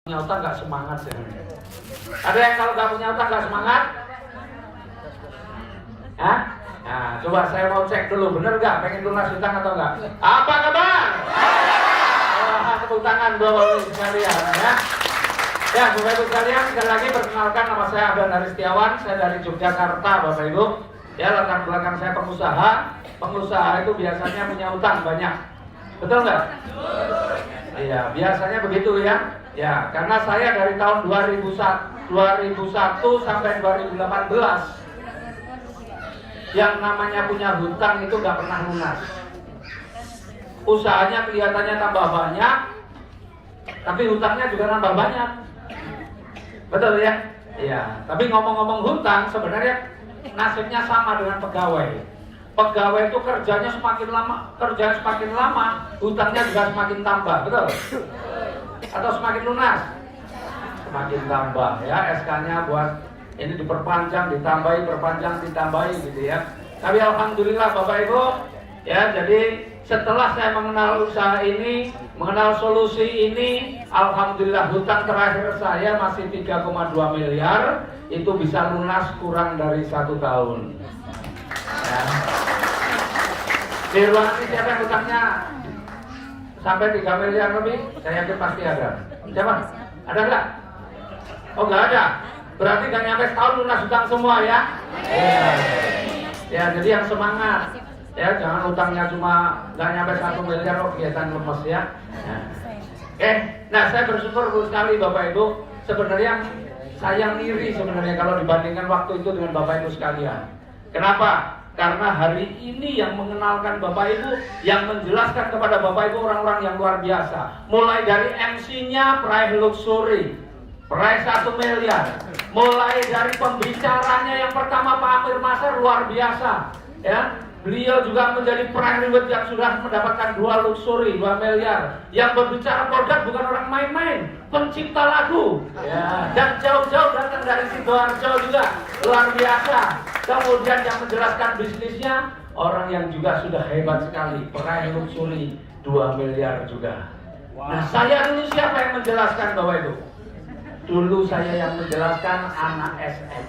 Punya utang nggak semangat ya? Ada yang kalau nggak punya utang nggak semangat? Hah? Nah, coba saya mau cek dulu, bener nggak? Pengen lunas utang atau nggak? Apa kabar? Tepuk tangan Bapak Ibu sekalian ya. Ya, Bapak Ibu sekalian, sekali lagi perkenalkan, nama saya Abdan Haris Setiawan, saya dari Yogyakarta, Bapak Ibu. Ya, latar belakang saya pengusaha. Pengusaha itu biasanya punya utang banyak, betul nggak? Iya, biasanya begitu ya. Ya, karena saya dari tahun 2001 sampai 2018 yang namanya punya hutang itu nggak pernah lunas. Usahanya kelihatannya tambah banyak, tapi hutangnya juga tambah banyak. Betul ya? Iya. Tapi ngomong-ngomong hutang, sebenarnya nasibnya sama dengan pegawai. Pegawai itu kerjanya semakin lama, hutangnya juga semakin tambah, betul? Atau semakin lunas? Semakin tambah ya, SK-nya buat ini diperpanjang, ditambahi, perpanjang, ditambahi gitu ya. Tapi alhamdulillah Bapak Ibu, ya jadi setelah saya mengenal usaha ini, mengenal solusi ini, alhamdulillah hutang terakhir saya masih 3,2 miliar, itu bisa lunas kurang dari 1 tahun. Ya. Di ruangan ini siapa yang hutangnya sampai 3 miliar lebih? Saya yakin pasti ada. Siapa? Ada nggak? Oh nggak ada. Berarti nggak nyampe setahun lunas hutang semua ya? Ya, jadi yang semangat. Ya, jangan hutangnya cuma nggak nyampe 1 miliar, kok kelihatan lemes ya. Nah saya bersyukur sekali Bapak Ibu. Sebenarnya saya ngiri sebenarnya kalau dibandingkan waktu itu dengan Bapak Ibu sekalian. Kenapa? Karena hari ini yang mengenalkan Bapak Ibu, yang menjelaskan kepada Bapak Ibu orang-orang yang luar biasa. Mulai dari MC-nya peraih luxury, peraih 1 miliar. Mulai dari pembicaranya yang pertama Pak Amir Masar luar biasa. Ya, beliau juga menjadi peraih reward yang sudah mendapatkan 2 luxury, 2 miliar. Yang berbicara produk bukan orang main-main, pencipta lagu. Ya, dan jauh-jauh datang dari Sidoarjo juga luar biasa. Kemudian yang menjelaskan bisnisnya orang yang juga sudah hebat sekali, peraih luxury 2 miliar juga. Nah, saya dulu siapa yang menjelaskan Bapak Ibu? Dulu saya yang menjelaskan anak SMA.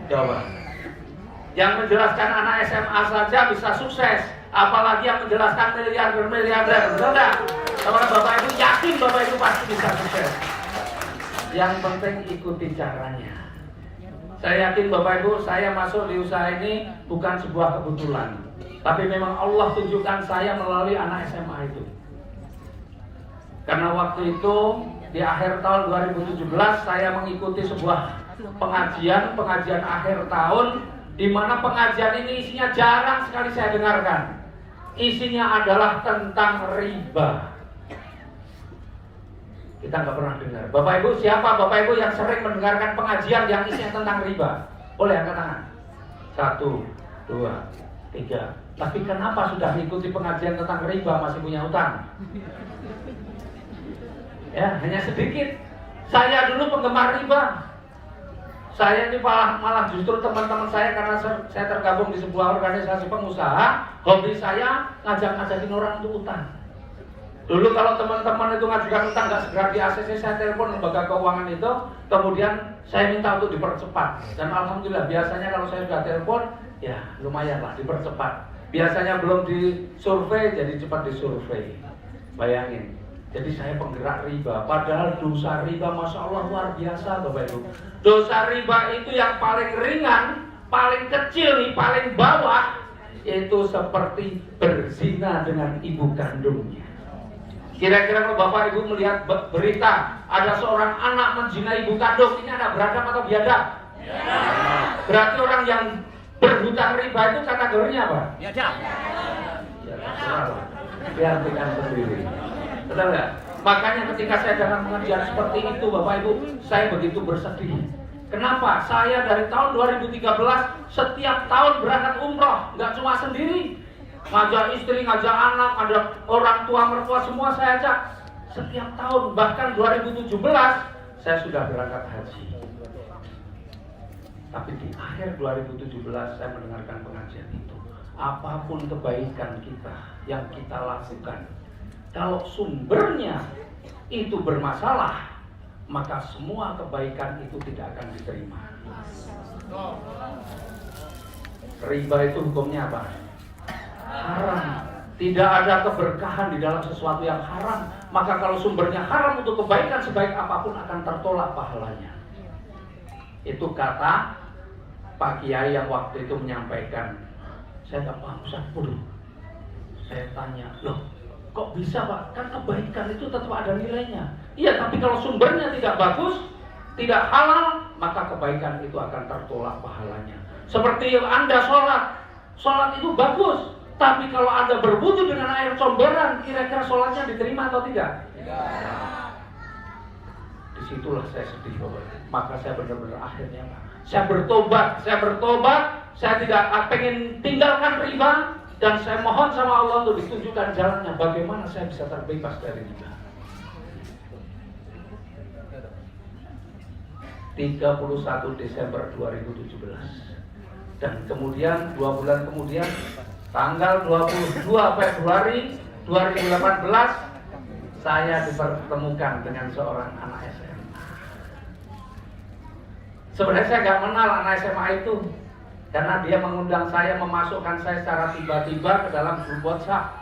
Coba. Yang menjelaskan anak SMA saja bisa sukses, apalagi yang menjelaskan miliarder. Betul nggak? Kalau Bapak Ibu yakin Bapak Ibu pasti bisa sukses. Yang penting ikuti caranya. Saya yakin Bapak Ibu, saya masuk di usaha ini bukan sebuah kebetulan, tapi memang Allah tunjukkan saya melalui anak SMA itu. Karena waktu itu di akhir tahun 2017 saya mengikuti sebuah pengajian akhir tahun, di mana pengajian ini isinya jarang sekali saya dengarkan. Isinya adalah tentang riba. Kita nggak pernah dengar. Bapak Ibu, siapa Bapak Ibu yang sering mendengarkan pengajian yang isinya tentang riba? Boleh angkat tangan. 1, 2, 3. Tapi kenapa sudah mengikuti pengajian tentang riba masih punya utang? Ya, hanya sedikit. Saya dulu penggemar riba. Saya ini malah justru teman-teman saya, karena saya tergabung di sebuah organisasi pengusaha, hobi saya ngajak-ngajakin orang untuk utang. Dulu kalau teman-teman itu ngajukan utang nggak segera di ACC, saya telepon lembaga keuangan itu, kemudian saya minta untuk dipercepat. Dan alhamdulillah biasanya kalau saya sudah telepon, ya lumayan lah dipercepat. Biasanya belum disurvei, jadi cepat disurvei. Bayangin. Jadi saya penggerak riba, padahal dosa riba Masya Allah luar biasa Bapak Ibu. Dosa riba itu yang paling ringan, paling kecil nih, paling bawah, itu seperti berzina dengan ibu kandungnya. Kira-kira kalau Bapak Ibu melihat berita ada seorang anak menzinai ibu kandung, ini anak beradab atau biadab? Berarti orang yang berhutang riba itu kategorinya apa? Biadab. Ya, biar pikir sendiri. Betul nggak? Makanya ketika saya dalam pengajian seperti itu Bapak Ibu, saya begitu bersedih. Kenapa? Saya dari tahun 2013 setiap tahun berangkat umroh, nggak cuma sendiri. Ngajak istri, ngajak anak, ada orang tua mertua semua saya ajak. Setiap tahun, bahkan 2017 saya sudah berangkat haji. Tapi di akhir 2017 saya mendengarkan pengajian itu. Apapun kebaikan kita yang kita lakukan, kalau sumbernya itu bermasalah, maka semua kebaikan itu tidak akan diterima. Riba itu hukumnya apa? Haram. Tidak ada keberkahan di dalam sesuatu yang haram. Maka kalau sumbernya haram untuk kebaikan, sebaik apapun akan tertolak pahalanya. Itu kata Pak Kiai yang waktu itu menyampaikan. Saya tak paham, saya tanya, loh kok bisa Pak? Kan kebaikan itu tetap ada nilainya. Iya, tapi kalau sumbernya tidak bagus, tidak halal, maka kebaikan itu akan tertolak pahalanya. Seperti Anda sholat itu bagus, tapi kalau Anda berwudu dengan air comberan, kira-kira sholatnya diterima atau tidak? Tidak. Disitulah saya sedih Bapak. Maka saya benar-benar akhirnya saya bertobat, saya tidak pengen tinggalkan riba, dan saya mohon sama Allah untuk ditunjukkan jalannya bagaimana saya bisa terbebas dari riba. 31 Desember 2017. Dan kemudian 2 bulan kemudian tanggal 22 Februari 2018 saya dipertemukan dengan seorang anak SMA. Sebenarnya saya nggak kenal anak SMA itu, karena dia mengundang saya, memasukkan saya secara tiba-tiba ke dalam grup WhatsApp.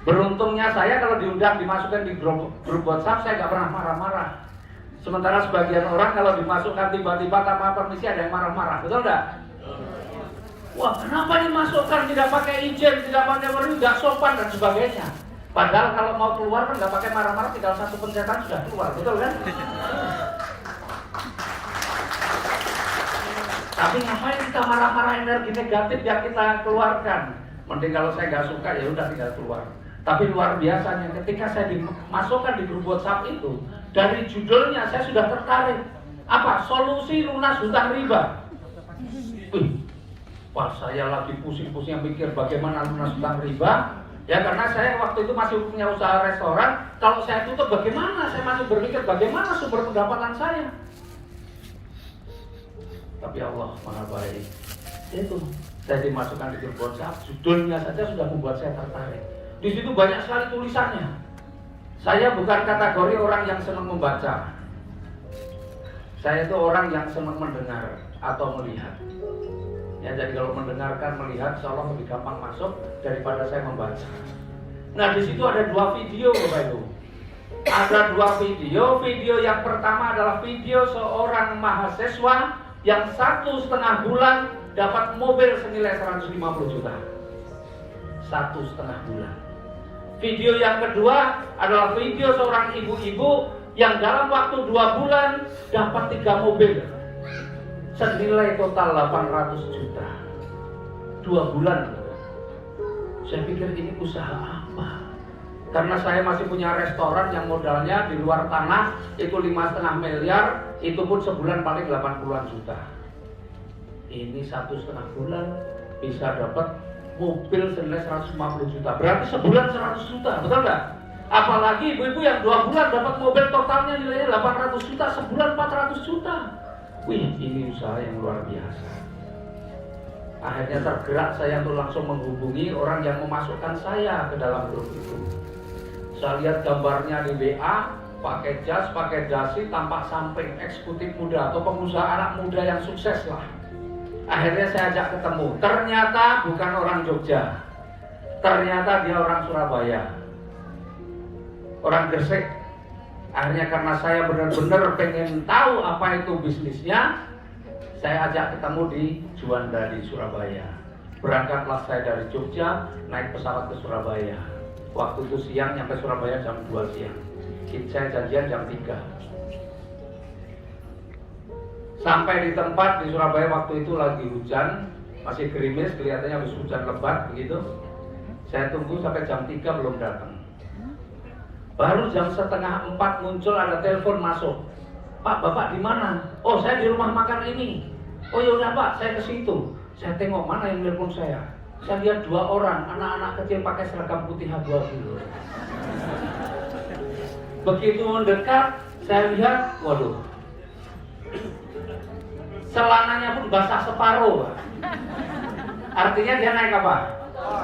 Beruntungnya saya kalau diundang dimasukkan di grup WhatsApp, saya nggak pernah marah-marah. Sementara sebagian orang kalau dimasukkan tiba-tiba tanpa permisi ada yang marah-marah, betul nggak? Wah, kenapa dimasukkan tidak pakai izin, tidak pakai permisi, nggak sopan dan sebagainya. Padahal kalau mau keluar kan nggak pakai marah-marah, tinggal satu pencetan sudah keluar, betul kan? Tapi ngapain kita marah-marah, energi negatif yang kita keluarkan? Mending kalau saya nggak suka ya udah tinggal keluar. Tapi luar biasanya ketika saya dimasukkan di grup WhatsApp itu, dari judulnya saya sudah tertarik. Apa? Solusi lunas hutang riba. Wah, saya lagi pusing-pusing mikir bagaimana lunas hutang riba. Ya karena saya waktu itu masih punya usaha restoran. Kalau saya tutup bagaimana? Saya masih berpikir bagaimana sumber pendapatan saya. Tapi Allah Maha Baik. Itu saya dimasukkan di grup WhatsApp, judulnya saja sudah membuat saya tertarik. Di situ banyak sekali tulisannya. Saya bukan kategori orang yang senang membaca. Saya itu orang yang senang mendengar atau melihat. Ya, jadi kalau mendengarkan, melihat, insya Allah lebih gampang masuk daripada saya membaca. Nah, di situ ada 2 video, Bapak Ibu. Ada 2 video. Video yang pertama adalah video seorang mahasiswa yang 1,5 bulan dapat mobil senilai 150 juta. 1,5 bulan. Video yang kedua adalah video seorang ibu-ibu yang dalam waktu 2 bulan dapat 3 mobil senilai total 800 juta. 2 bulan. Saya pikir ini usaha apa? Karena saya masih punya restoran yang modalnya di luar tanah itu 5,5 miliar, itu pun sebulan paling 80-an juta. Ini 1,5 bulan bisa dapat mobil senilai 150 juta. Berarti sebulan 100 juta, betul nggak? Apalagi ibu-ibu yang 2 bulan dapat mobil totalnya nilainya 800 juta, sebulan 400 juta. Wih, ini usaha yang luar biasa. Akhirnya tergerak saya untuk langsung menghubungi orang yang memasukkan saya ke dalam grup itu. Saya lihat gambarnya di WA, pakai jas, pakai dasi, tampak samping, eksekutif muda atau pengusaha anak muda yang sukses lah. Akhirnya saya ajak ketemu. Ternyata bukan orang Jogja. Ternyata dia orang Surabaya. Orang Gresik. Akhirnya karena saya benar-benar pengen tahu apa itu bisnisnya, saya ajak ketemu di Juanda di Surabaya. Berangkatlah saya dari Jogja, naik pesawat ke Surabaya. Waktu itu siang, nyampe Surabaya jam 2 siang. Saya janjian jam 3. Sampai di tempat di Surabaya waktu itu lagi hujan, masih gerimis, kelihatannya habis hujan lebat begitu. Saya tunggu sampai jam 3 belum datang. Baru jam 3:30 muncul ada telepon masuk. Pak, Bapak di mana? Oh, saya di rumah makan ini. Oh ya udah Pak, saya ke situ. Saya tengok mana yang telepon saya. Saya lihat 2 orang, anak-anak kecil pakai seragam putih abu-abu. Begitu mendekat, saya lihat, waduh, celananya pun basah separuh. Artinya dia naik apa?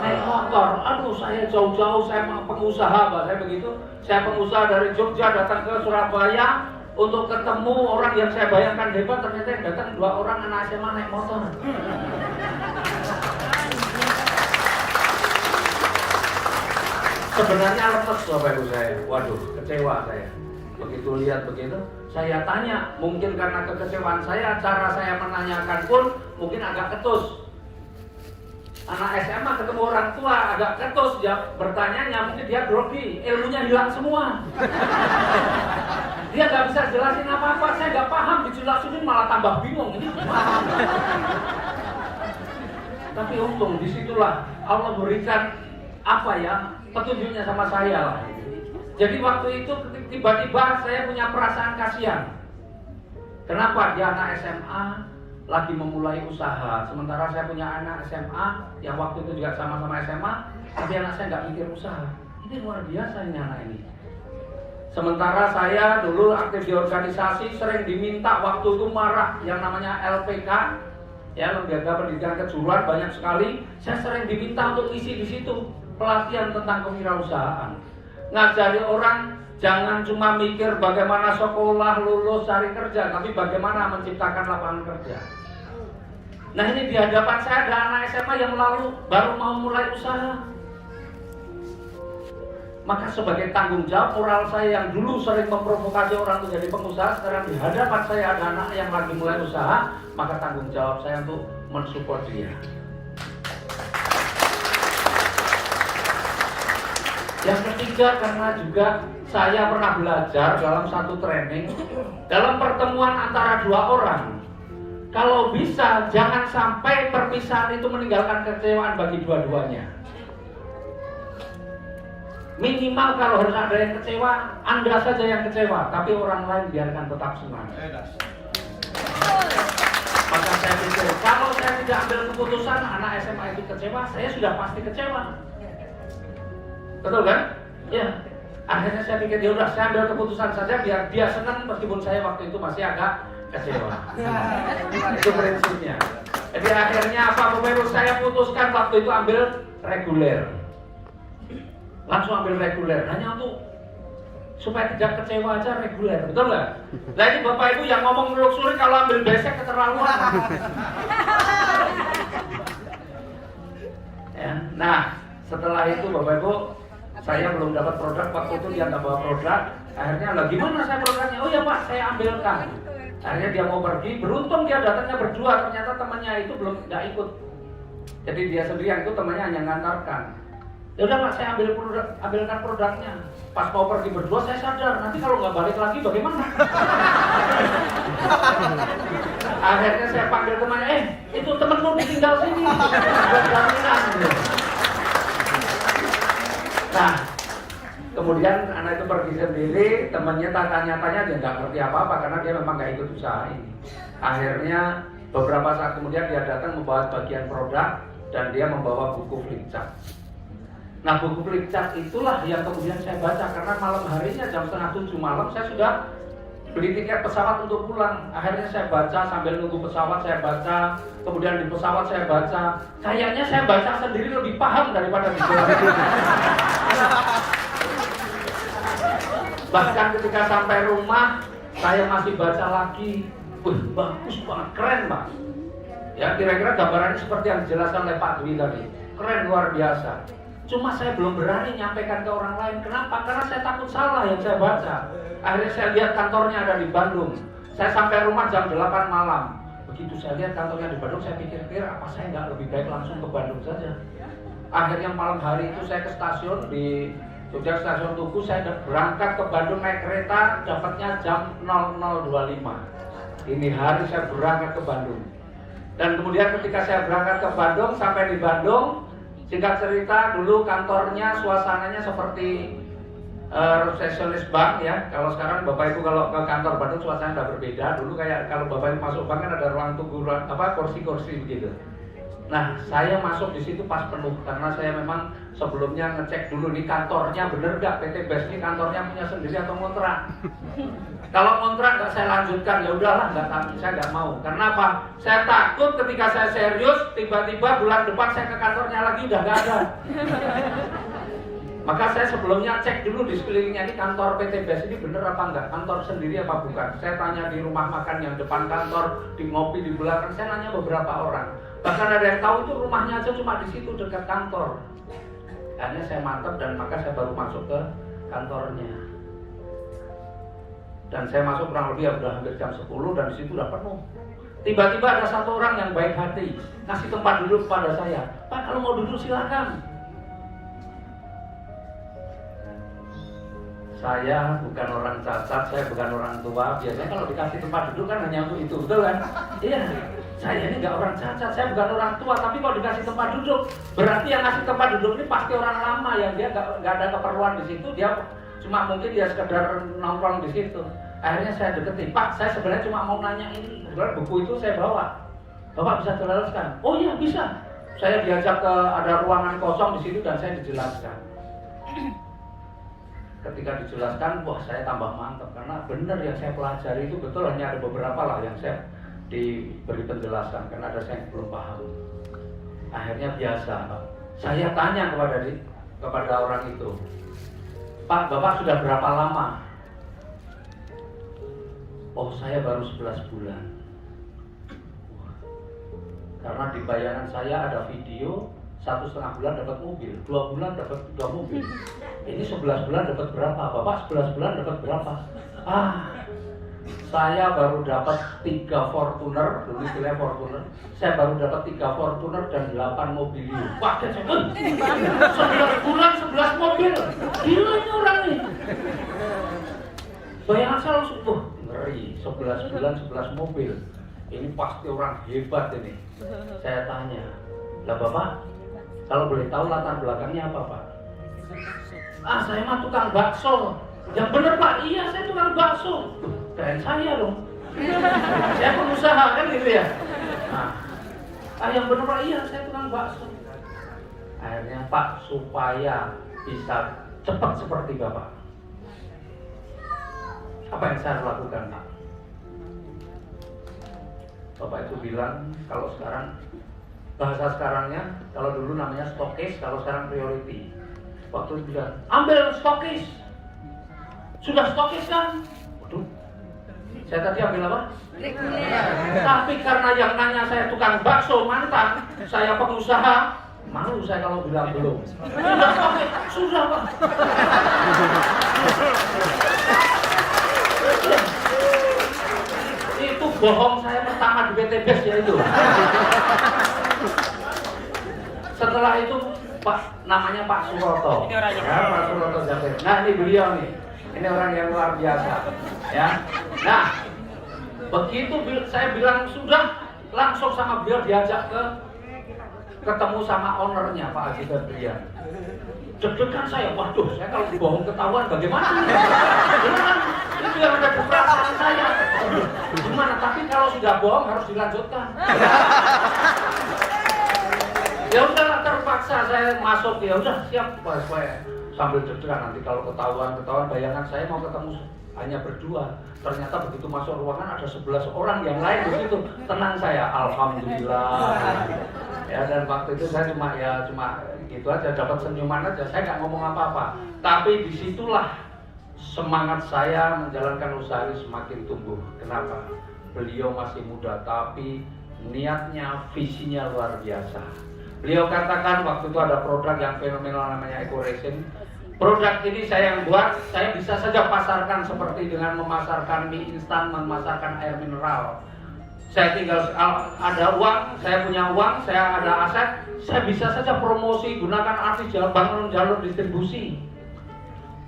naik motor. Aduh, saya jauh-jauh, saya pengusaha, Pak. Saya begitu. Saya pengusaha dari Jogja datang ke Surabaya untuk ketemu orang yang saya bayangkan hebat. Ternyata yang datang 2 orang anak SMA naik motor. Sebenarnya lemes Bapak Ibu saya. Waduh, kecewa saya. Begitu lihat begitu, saya tanya, mungkin karena kekecewaan saya, cara saya menanyakan pun mungkin agak ketus. Anak SMA ketemu orang tua agak ketus, dia bertanya, mungkin dia grogi, ilmunya hilang semua. Dia nggak bisa jelasin apa-apa, saya nggak paham, dijelasin malah tambah bingung. Ini paham. Tapi untung disitulah Allah berikan petunjuknya sama saya lah. Jadi waktu itu tiba-tiba saya punya perasaan kasihan. Kenapa dia anak SMA lagi memulai usaha, sementara saya punya anak SMA yang waktu itu juga sama-sama SMA, tapi anak saya nggak mikir usaha. Ini luar biasa ini anak ini. Sementara saya dulu aktif di organisasi, sering diminta waktu itu marah yang namanya LPK, ya, Lembaga Pendidikan Kejuruan, banyak sekali. Saya sering diminta untuk isi di situ pelatihan tentang kewirausahaan. Ngajari orang jangan cuma mikir bagaimana sekolah, lulus, cari kerja, tapi bagaimana menciptakan lapangan kerja. Nah, ini di hadapan saya ada anak SMA yang baru mau mulai usaha. Maka sebagai tanggung jawab moral saya yang dulu sering memprovokasi orang untuk jadi pengusaha, sekarang di hadapan saya ada anak yang lagi mulai usaha, maka tanggung jawab saya untuk mensupport dia. Yang ketiga, karena juga saya pernah belajar dalam satu training, dalam pertemuan antara 2 orang, kalau bisa jangan sampai perpisahan itu meninggalkan kekecewaan bagi dua-duanya. Minimal kalau harus ada yang kecewa, Anda saja yang kecewa, tapi orang lain biarkan tetap senang. Maka saya pikir, kalau saya tidak ambil keputusan, anak SMA itu kecewa, saya sudah pasti kecewa. Betul kan? Ya. Akhirnya saya pikir, ya udah saya ambil keputusan saja biar dia senang meskipun saya waktu itu masih agak kecewa. Itu prinsipnya. Jadi akhirnya apa Bapak Ibu, saya putuskan waktu itu ambil reguler. Langsung ambil reguler, hanya untuk supaya tidak kecewa aja reguler, betul nggak? Nah ini Bapak Ibu yang ngomong melusuri kalau ambil besek keterlaluan. Ya. Nah setelah itu Bapak Ibu, saya belum dapat produk, waktu itu dia nggak bawa produk. Akhirnya lah gimana saya produknya? Oh ya Pak, saya ambilkan. Akhirnya dia mau pergi, beruntung dia datangnya berdua, ternyata temannya itu belum nggak ikut. Jadi dia sendirian, itu temannya hanya ngantarkan. Ya udah Pak, saya ambilkan produknya. Pas mau pergi berdua saya sadar, nanti kalau nggak balik lagi bagaimana? Akhirnya saya panggil temannya, itu temenmu ditinggal sini. Buat jaminan. Nah, kemudian anak itu pergi sendiri, temannya tanya-tanya dia nggak ngerti apa-apa karena dia memang nggak ikut usaha ini. Akhirnya beberapa saat kemudian dia datang membawa bagian produk dan dia membawa buku flipchart. Nah, buku flipchart itulah yang kemudian saya baca karena malam harinya jam 6:30 malam saya sudah beli tiket pesawat untuk pulang. Akhirnya saya baca sambil nunggu pesawat, saya baca, kemudian di pesawat saya baca. Kayaknya saya baca sendiri lebih paham daripada di jalan. Bahkan ketika sampai rumah, saya masih baca lagi. Bagus banget, keren Pak. Ya, kira-kira gambarannya seperti yang dijelaskan oleh Pak Dwi tadi. Keren, luar biasa. Cuma saya belum berani nyampaikan ke orang lain. Kenapa? Karena saya takut salah yang saya baca. Akhirnya saya lihat kantornya ada di Bandung. Saya sampai rumah jam 8 malam. Begitu saya lihat kantornya di Bandung, saya pikir-pikir apa saya nggak lebih baik langsung ke Bandung saja. Akhirnya malam hari itu saya ke stasiun di Jogja, stasiun Tugu. Saya berangkat ke Bandung naik kereta, dapatnya jam 00.25. Ini hari saya berangkat ke Bandung. Dan kemudian ketika saya berangkat ke Bandung, sampai di Bandung, singkat cerita, dulu kantornya suasananya seperti resepsionis bank ya. Kalau sekarang Bapak Ibu kalau ke kantor Bandung suasananya udah berbeda. Dulu kayak kalau Bapak Ibu masuk bank kan ada ruang tunggu, kursi-kursi begitu. Nah, saya masuk di situ pas penuh karena saya memang sebelumnya ngecek dulu nih kantornya bener nggak, PT BES ini kantornya punya sendiri atau kontrak. Kalau kontrak nggak saya lanjutkan, ya udahlah, saya nggak mau. Karena apa? Saya takut ketika saya serius, tiba-tiba bulan depan saya ke kantornya lagi udah nggak ada. Maka saya sebelumnya cek dulu di sekelilingnya ini kantor PT BES ini bener apa enggak, kantor sendiri apa bukan. Saya tanya di rumah makan yang depan kantor, di ngopi di belakang, saya nanya beberapa orang. Bahkan ada yang tahu itu rumahnya aja cuma di situ dekat kantor. Akhirnya saya mantap dan maka saya baru masuk ke kantornya. Dan saya masuk kurang lebih udah hampir jam 10 dan di situ udah penuh. Tiba-tiba ada satu orang yang baik hati ngasih tempat duduk kepada saya. Pak, kalau mau duduk silakan. Saya bukan orang cacat, saya bukan orang tua. Biasanya kalau dikasih tempat duduk kan hanya untuk itu, betul kan? Iya. Saya ini nggak orang cacat, saya bukan orang tua. Tapi kalau dikasih tempat duduk, berarti yang ngasih tempat duduk ini pasti orang lama yang dia nggak ada keperluan di situ. Dia cuma mungkin dia sekedar nongkrong di situ. Akhirnya saya deketin, Pak, saya sebenarnya cuma mau nanya ini. Kebetulan buku itu saya bawa. Bapak bisa jelaskan? Oh iya bisa. Saya diajak ke ada ruangan kosong di situ dan saya dijelaskan. Ketika dijelaskan, wah saya tambah mantap karena benar yang saya pelajari itu betul, hanya ada beberapa lah yang saya diberi penjelasan karena ada saya yang belum paham. Akhirnya biasa, Pak. Saya tanya kepada orang itu, Pak, Bapak sudah berapa lama? Oh, saya baru 11 bulan. Karena di bayangan saya ada video 1,5 bulan dapat mobil, 2 bulan dapat 2 mobil. Ini 11 bulan dapat berapa? Bapak 11 bulan dapat berapa? Saya baru dapat 3 Fortuner, dulu istilahnya Fortuner. Saya baru dapat 3 Fortuner dan 8 mobil. Wah, 11 bulan 11 mobil. Gila ini orang nih. Bayangan saya langsung, ngeri, 11 bulan 11 mobil. Ini pasti orang hebat ini. Saya tanya, lah Bapak, kalau boleh tahu latar belakangnya apa, Pak? Saya mah tukang bakso. Yang bener, Pak, iya saya tukang bakso. Keren saya dong. Saya pengusaha kan gitu ya. Yang bener, Pak, iya saya tukang bakso. Akhirnya, Pak, supaya bisa cepat seperti Bapak, apa yang saya lakukan, Pak? Bapak itu bilang, kalau sekarang bahasa sekarangnya, kalau dulu namanya stokis, kalau sekarang priority. Waktu itu bilang, ambil stokis. Sudah stokis kan? Waduh, saya tadi ambil apa? Tapi karena yang nanya saya tukang bakso mantan, saya pengusaha, malu saya kalau bilang belum. Sudah stokis, sudah Pak. Itu bohong saya pertama di PT BES ya itu. Setelah itu Pak, namanya Pak Suroto. Ya, Pak Suroto Jafir. Nah, ini beliau nih. Ini orang yang luar biasa. Ya. Nah, begitu saya bilang sudah, langsung sama beliau diajak ketemu sama ownernya Pak Haji Febrian. Deg-degan saya, waduh, saya kalau bohong ketahuan bagaimana? Itu yang ada di perasaan saya. Gimana? Tapi kalau sudah bohong harus dilanjutkan. Ya udahlah, terpaksa saya masuk, ya udah siap Pak, saya sambil deg-degan nanti kalau ketahuan bayangan saya mau ketemu hanya berdua. Ternyata begitu masuk ruangan ada 11 orang yang lain di situ. Tenang saya, alhamdulillah. Ya, dan waktu itu saya cuma gitu aja, dapat senyuman aja, saya nggak ngomong apa-apa. Tapi disitulah semangat saya menjalankan usaha ini semakin tumbuh. Kenapa? Beliau masih muda, tapi niatnya, visinya luar biasa. Beliau katakan waktu itu ada produk yang fenomenal namanya EcoResin. Produk ini saya yang buat, saya bisa saja pasarkan seperti dengan memasarkan mie instan, memasarkan air mineral. Saya tinggal ada uang, saya punya uang, saya ada aset, saya bisa saja promosi, gunakan artis bangun jalur distribusi.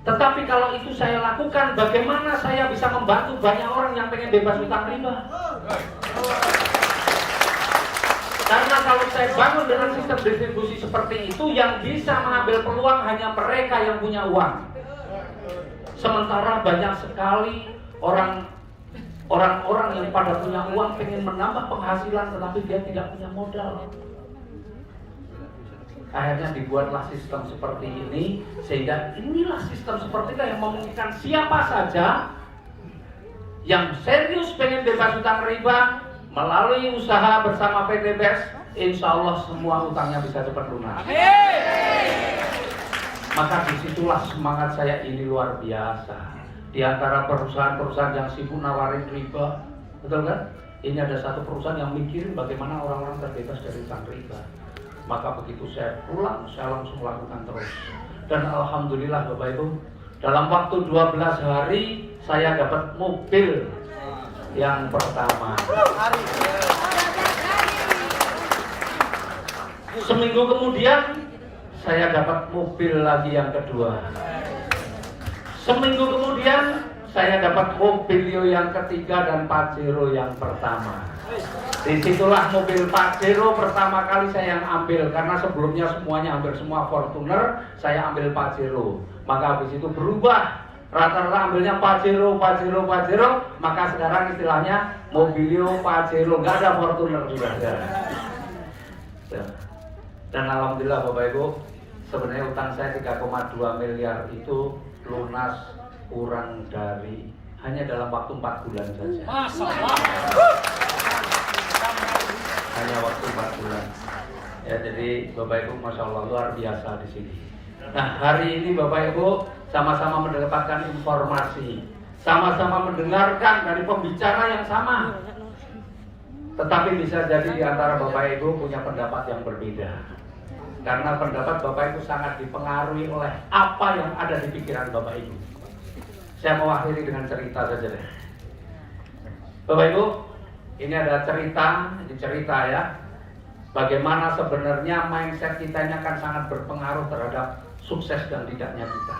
Tetapi kalau itu saya lakukan, bagaimana saya bisa membantu banyak orang yang pengen bebas hutang riba? Karena kalau saya bangun dengan sistem distribusi seperti itu, yang bisa mengambil peluang hanya mereka yang punya uang. Sementara banyak sekali orang-orang yang pada punya uang pengen menambah penghasilan, tetapi dia tidak punya modal. Akhirnya dibuatlah sistem seperti ini, sehingga inilah sistem seperti itu yang memungkinkan siapa saja yang serius pengen bebas utang riba melalui usaha bersama PT BES, insya Allah semua utangnya bisa cepat lunas. Maka disitulah semangat saya ini luar biasa. Di antara perusahaan-perusahaan yang sibuk nawarin riba, betul kan? Ini ada satu perusahaan yang mikirin bagaimana orang-orang terbebas dari utang riba. Maka begitu saya pulang, saya langsung lakukan terus. Dan alhamdulillah Bapak Ibu, dalam waktu 12 hari saya dapat mobil yang pertama. Seminggu kemudian saya dapat mobil lagi yang kedua. Seminggu kemudian saya dapat mobil yang ketiga dan Pajero yang pertama. Disitulah mobil Pajero pertama kali saya yang ambil, karena sebelumnya semuanya hampir semua Fortuner, saya ambil Pajero. Maka habis itu berubah, rata-rata ambilnya Pajero, maka sekarang istilahnya Mobilio Pajero, nggak ada Fortuner sudah ada. Dan alhamdulillah Bapak Ibu, sebenarnya utang saya 3,2 miliar itu lunas kurang dari hanya dalam waktu 4 bulan saja. Hanya waktu 4 bulan. Ya, jadi Bapak Ibu Masya Allah luar biasa di sini. Nah, hari ini Bapak Ibu sama-sama mendapatkan informasi, sama-sama mendengarkan dari pembicara yang sama. Tetapi bisa jadi di antara Bapak Ibu punya pendapat yang berbeda. Karena pendapat Bapak Ibu sangat dipengaruhi oleh apa yang ada di pikiran Bapak Ibu. Saya mau akhiri dengan cerita saja deh. Bapak Ibu, ini ada cerita ya. Bagaimana sebenarnya mindset kita ini akan sangat berpengaruh terhadap sukses dan tidaknya kita.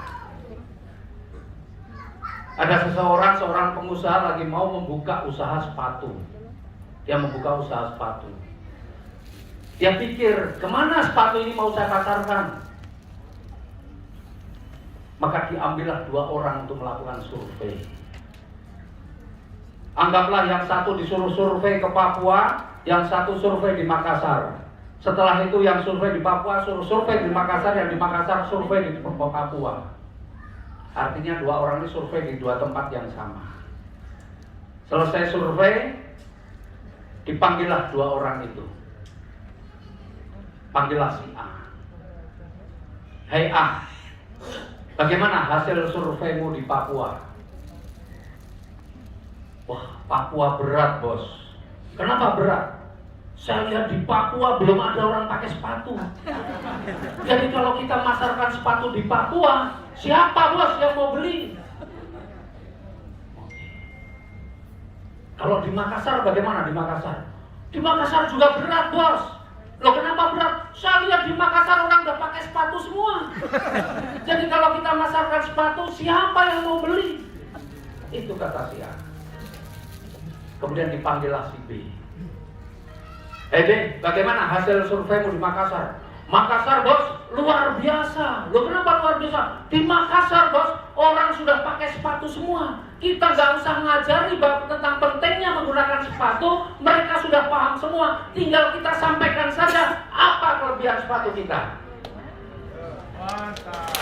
Ada seorang pengusaha lagi mau membuka usaha sepatu. Dia membuka usaha sepatu. Dia pikir, kemana sepatu ini mau saya pasarkan? Maka diambillah 2 orang untuk melakukan survei. Anggaplah yang satu disuruh survei ke Papua, yang satu survei di Makassar. Setelah itu yang survei di Papua suruh survei di Makassar, yang di Makassar survei di Papua. Artinya 2 orang ini survei di 2 tempat yang sama. Selesai survei, dipanggillah 2 orang itu. Panggillah si A. Hei A, bagaimana hasil surveimu di Papua? Wah, Papua berat bos. Kenapa berat? Saya lihat di Papua belum ada orang pakai sepatu. Jadi kalau kita masarkan sepatu di Papua, siapa bos yang mau beli? Kalau di Makassar bagaimana di Makassar? Di Makassar juga berat bos. Loh kenapa berat? Saya lihat di Makassar orang udah pakai sepatu semua. Jadi kalau kita masarkan sepatu, siapa yang mau beli? Itu kata si A. Kemudian dipanggillah si B. B, bagaimana hasil surveimu di Makassar? Makassar bos, luar biasa. Loh kenapa luar biasa? Di Makassar bos, orang sudah pakai sepatu semua. Kita gak usah ngajari tentang pentingnya menggunakan sepatu. Mereka sudah paham semua. Tinggal kita sampaikan saja apa kelebihan sepatu kita. Mantap.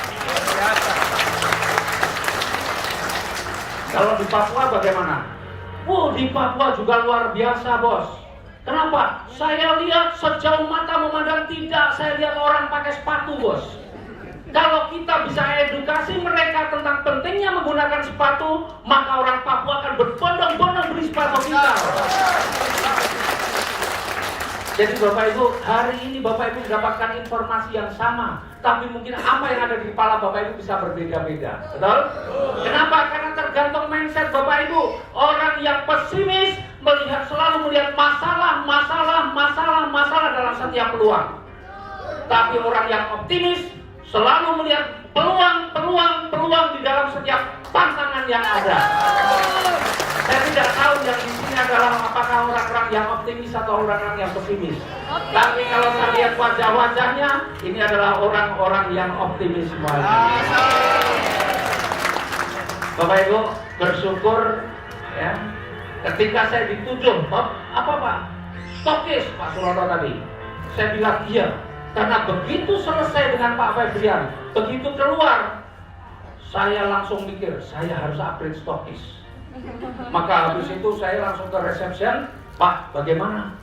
Kalau di Papua bagaimana? Di Papua juga luar biasa bos. Kenapa? Saya lihat sejauh mata memandang tidak. Saya lihat orang pakai sepatu bos. Kalau kita bisa edukasi mereka tentang pentingnya menggunakan sepatu, maka orang Papua akan berbondong-bondong beli sepatu kita. Jadi Bapak Ibu, hari ini Bapak Ibu mendapatkan informasi yang sama, tapi mungkin apa yang ada di kepala Bapak Ibu bisa berbeda-beda. Betul? Kenapa? Karena tergantung mindset Bapak Ibu. Orang yang pesimis selalu melihat masalah dalam setiap peluang. Tapi orang yang optimis selalu melihat peluang di dalam setiap tantangan yang ada. Saya tidak tahu yang di sini adalah apakah orang-orang yang optimis atau orang-orang yang pesimis. Tapi kalau saya lihat wajah-wajahnya, ini adalah orang-orang yang optimis semuanya. Bapak Ibu bersyukur ya. Ketika saya dituduh, apa Pak? Stokis Pak Surono tadi. Saya bilang iya. Karena begitu selesai dengan Pak Febrian, begitu keluar, saya langsung mikir, saya harus upgrade stokis. Maka habis itu saya langsung ke reception, Pak, bagaimana?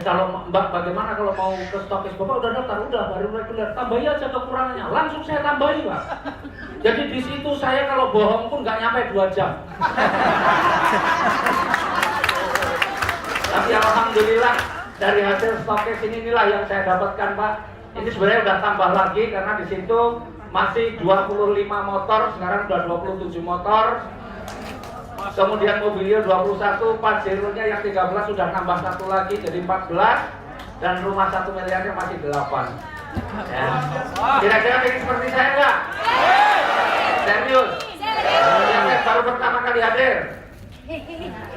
Kalau Mbak, bagaimana kalau mau ke stokis? Bapak udah daftar, udah baru reguler, tambahi aja kekurangannya. Langsung saya tambahi, Pak. Jadi di situ saya kalau bohong pun nggak nyampe 2 jam. Tapi alhamdulillah dari hasil stokis inilah yang saya dapatkan, Pak. Ini sebenarnya udah tambah lagi karena di situ masih 25 motor, sekarang udah 27 motor. Kemudian mobilio 21, Pajero-nya yang 13 sudah nambah 1 lagi jadi 14, dan rumah 1 miliarnya masih 8. Ya. Kira-kira ini seperti saya enggak? Serius? Yang baru pertama kali hadir?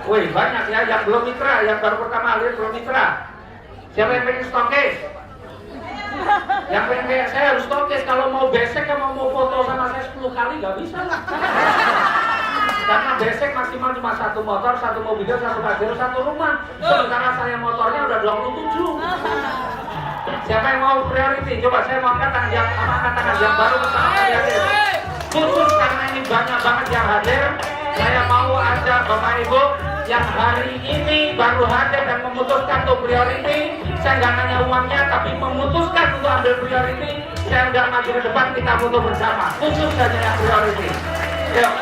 Wih, banyak ya yang belum mitra, yang baru pertama hadir belum mitra. Siapa yang pengen stokis? Yang pengen kayak saya harus stokis. Kalau mau besek, kalau mau foto sama saya 10 kali nggak bisa lah. Karena besek maksimal cuma 1 motor, 1 mobil, 1 Pajero, 1 rumah. Sementara saya motornya udah 27. Siapa yang mau priority? Coba saya mau angkat tangan yang baru pertama kali hadir. Khusus karena ini banyak banget yang hadir, saya mau ajak Bapak Ibu yang hari ini baru hadir dan memutuskan untuk priority. Saya nggak nanya uangnya, tapi memutuskan untuk ambil priority. Saya udah maju ke depan, kita foto bersama. Khusus saja yang priority. Yuk.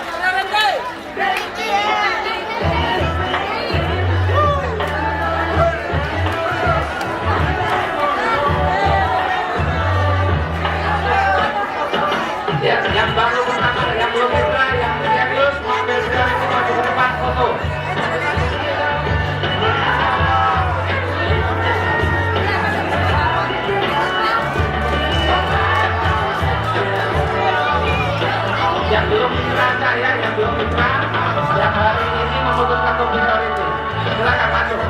Ya, yang baru pertama, yang belum mitra, yang serius, mau ambil priority maju ke depan foto. Yang belum mitra saya, yang belum mitra, yang hari ini memutuskan untuk priority, silakan masuk.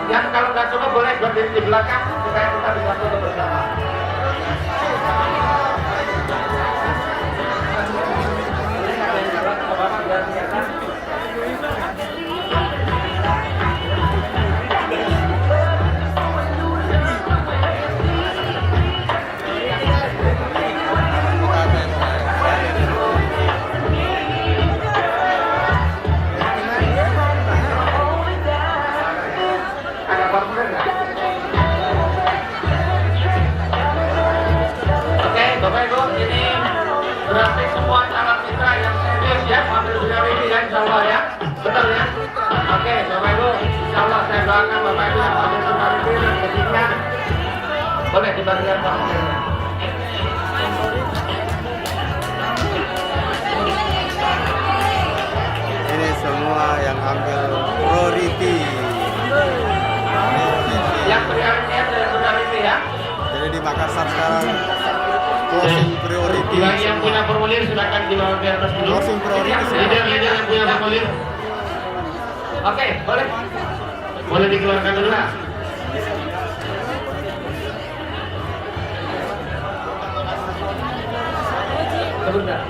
Yang kalau nggak coba boleh berdiri di belakang supaya kita bisa foto bersama. Berarti semua calon mitra yang serius ya ambil priority ya, insya Allah ya, betul ya. Oke, Bapak Ibu, insya Allah saya doakan Bapak Ibu yang ambil priority dan ketika boleh dibagikan Pak. Ini semua yang ambil priority. Yang priority ya. Jadi di Makassar sekarang closing priority. Yang punya formulir silakan dibawa ke atas dulu. Closing priority. Leader yang punya formulir. Oke, boleh. Boleh dikeluarkan dulu lah. Sebentar.